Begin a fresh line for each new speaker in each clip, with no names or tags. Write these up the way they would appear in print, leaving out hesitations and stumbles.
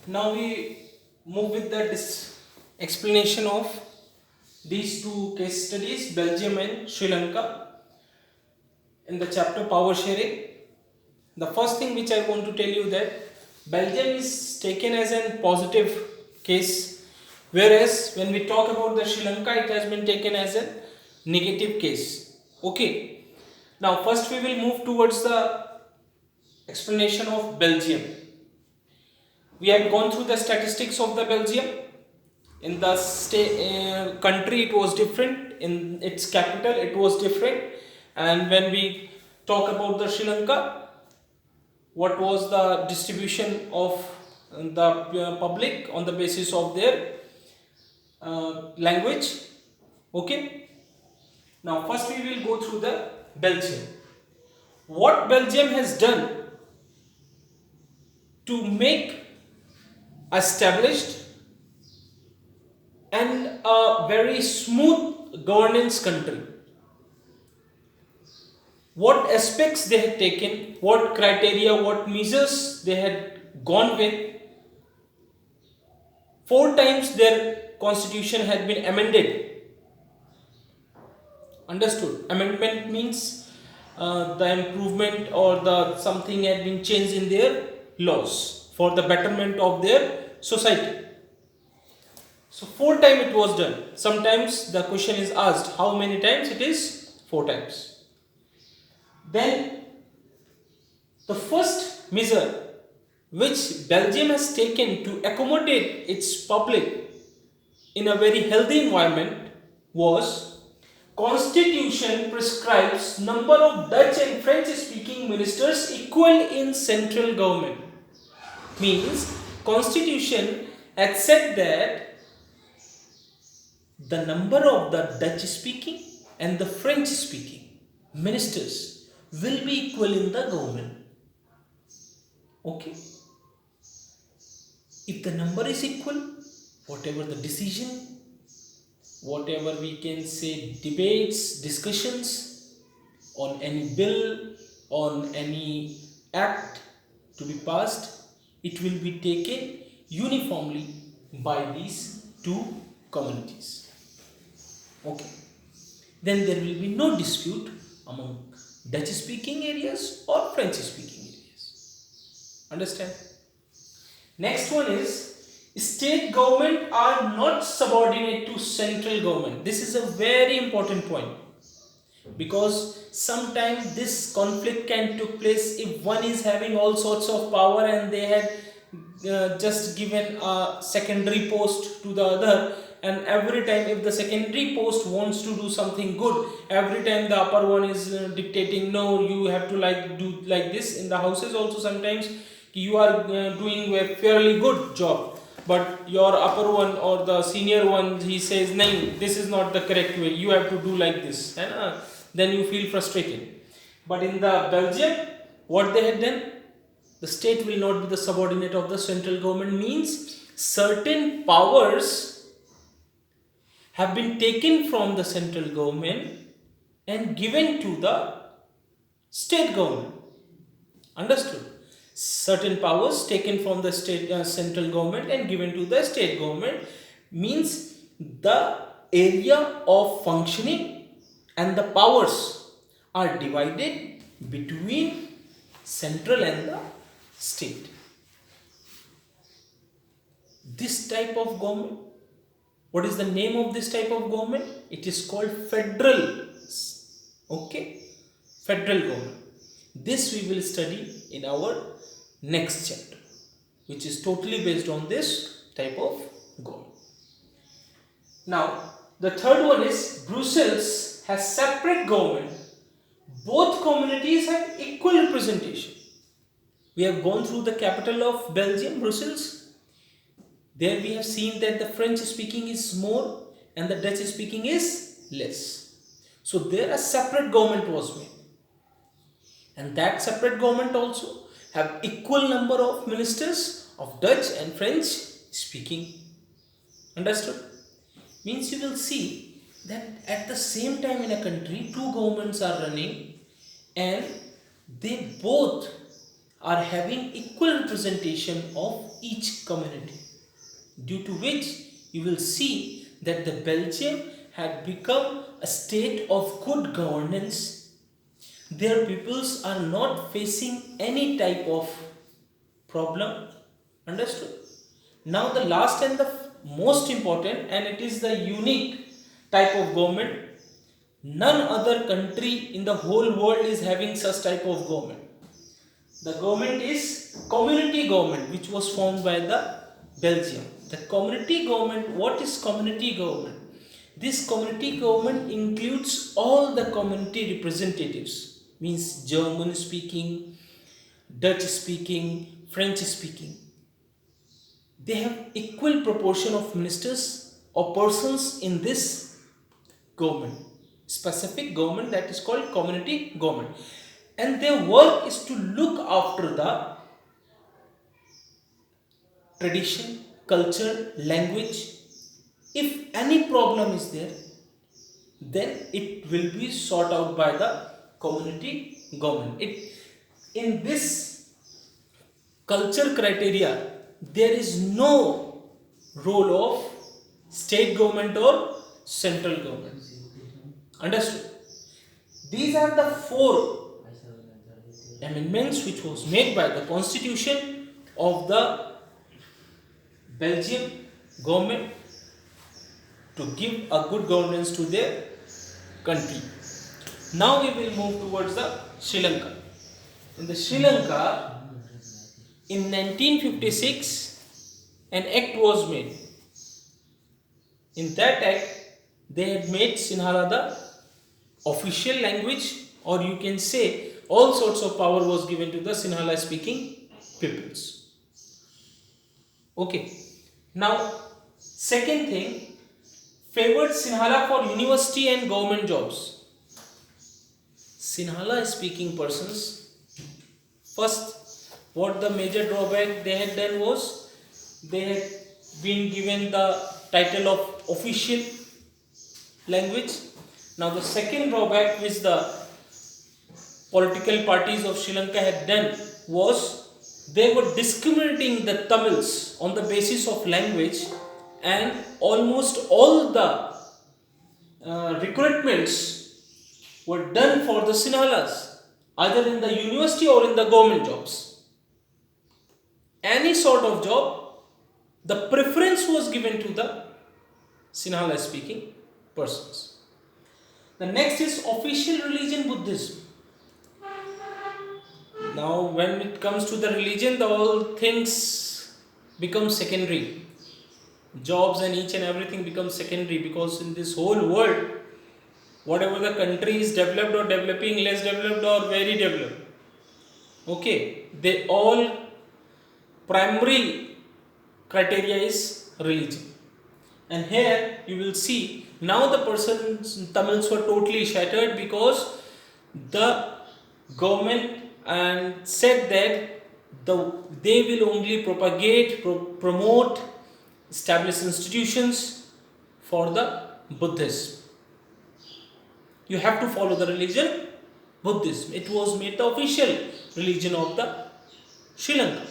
Now we move with the explanation of these two case studies, Belgium and Sri Lanka, in the chapter power sharing. The first thing which I want to tell you that Belgium is taken as a positive case, whereas when we talk about the Sri Lanka, it has been taken as a negative case. Okay. Now first we will move towards the explanation of Belgium. We have gone through the statistics of the Belgium. In the country it was different, in its capital it was different, and when we talk about the Sri Lanka, what was the distribution of the public on the basis of their language. Okay, now first we will go through the Belgium. What Belgium has done to make established and a very smooth governance country, what aspects they had taken, what criteria, what measures they had gone with. 4 times their constitution had been amended. Understood? Amendment means the improvement or the something had been changed in their laws for the betterment of their society. So 4 times it was done. Sometimes the question is asked, how many times? It is 4 times. Then the first measure which Belgium has taken to accommodate its public in a very healthy environment was Constitution prescribes number of Dutch and French speaking ministers equal in central government. Means Constitution had said that the number of the Dutch speaking and the French speaking ministers will be equal in the government. Okay, if the number is equal, whatever the decision, whatever we can say debates, discussions on any bill, on any act to be passed, it will be taken uniformly by these two communities. Okay, then there will be no dispute among Dutch speaking areas or French speaking areas. Understand? Next one is state government are not subordinate to central government. This is a very important point because sometimes this conflict can take place if one is having all sorts of power and they had just given a secondary post to the other, and every time if the secondary post wants to do something good, every time the upper one is dictating, no, you have to do like this. In the houses also sometimes you are doing a fairly good job, but your upper one or the senior one, he says, no, this is not the correct way, you have to do like this, and then you feel frustrated. But in the Belgium, what they had done, the state will not be the subordinate of the central government, means certain powers have been taken from the central government and given to the state government. Understood? Certain powers taken from the state central government and given to the state government, means the area of functioning and the powers are divided between central and the state. This type of government, what is the name of this type of government? It is called federal. Okay, federal government. This we will study in our next chapter, which is totally based on this type of government. Now, the third one is Brussels has separate government. Both communities have equal representation. We have gone through the capital of Belgium, Brussels. There we have seen that the French speaking is more and the Dutch speaking is less. So there a separate government was made. And that separate government also have equal number of ministers of Dutch and French speaking. Understood? Means you will see that at the same time in a country, two governments are running and they both are having equal representation of each community, due to which you will see that the Belgium had become a state of good governance. Their peoples are not facing any type of problem. Understood? Now the last and the most important, and it is the unique type of government. None other country in the whole world is having such type of government. The government is community government, which was formed by the Belgium. The community government, what is community government? This community government includes all the community representatives, means German speaking, Dutch speaking, French speaking. They have equal proportion of ministers or persons in this government, specific government, that is called community government, and their work is to look after the tradition, culture, language. If any problem is there, then it will be sought out by the community government. In this culture criteria, there is no role of state government or central government. Understood? These are the 4 amendments which was made by the constitution of the Belgium government to give a good governance to their country. Now we will move towards the Sri Lanka. In the Sri Lanka, in 1956, an act was made. In that act, they had made Sinhala the official language, or you can say all sorts of power was given to the Sinhala speaking peoples. Okay. Now, second thing, favored Sinhala for university and government jobs. Sinhala speaking persons, first, what the major drawback they had done was, they had been given the title of official language. Now the second drawback which the political parties of Sri Lanka had done was, they were discriminating the Tamils on the basis of language, and almost all the recruitments were done for the Sinhalas, either in the university or in the government jobs. Any sort of job, the preference was given to the Sinhala speaking persons. The next is official religion Buddhism. Now when it comes to the religion, the all things become secondary. Jobs and each and everything becomes secondary, because in this whole world, whatever the country is developed or developing, less developed or very developed, okay, they all primary criteria is religion. And here you will see, now the persons Tamils were totally shattered, because the government and said that they will only propagate, promote, establish institutions for the Buddhism. You have to follow the religion Buddhism. It was made the official religion of the Sri Lanka.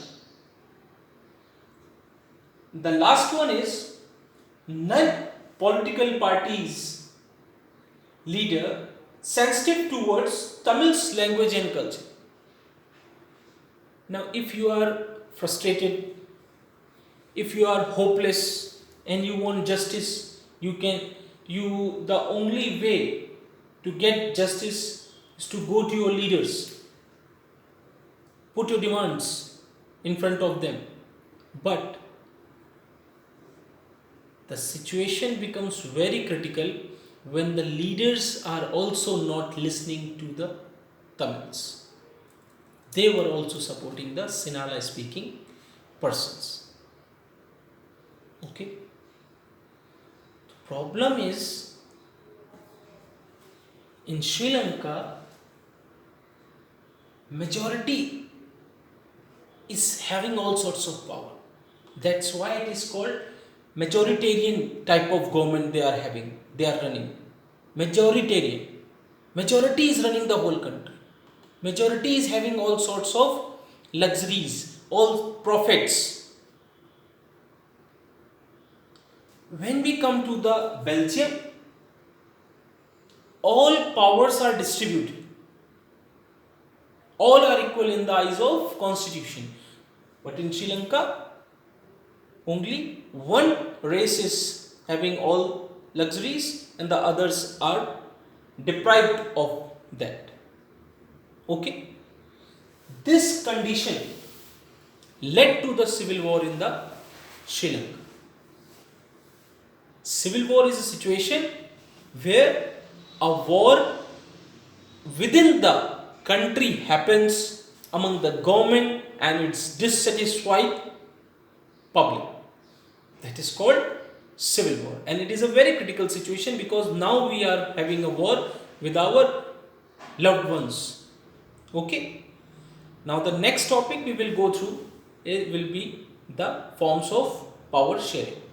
The last one is, none political parties leader sensitive towards Tamil's language and culture. Now if you are frustrated, if you are hopeless and you want justice, the only way to get justice is to go to your leaders, put your demands in front of them. But the situation becomes very critical when the leaders are also not listening to the Tamils. They were also supporting the Sinhala speaking persons. Okay. The problem is, in Sri Lanka, majority is having all sorts of power. That's why it is called majoritarian type of government they are running. Majoritarian. Majority is running the whole country. Majority is having all sorts of luxuries, all profits. When we come to the Belgium, all powers are distributed. All are equal in the eyes of constitution. But in Sri Lanka, only one race is having all luxuries and the others are deprived of that. Okay. This condition led to the civil war in the Sri Lanka. Civil war is a situation where a war within the country happens among the government and its dissatisfied public. That is called civil war, and it is a very critical situation because now we are having a war with our loved ones. Okay. Now the next topic we will go through, it will be the forms of power sharing.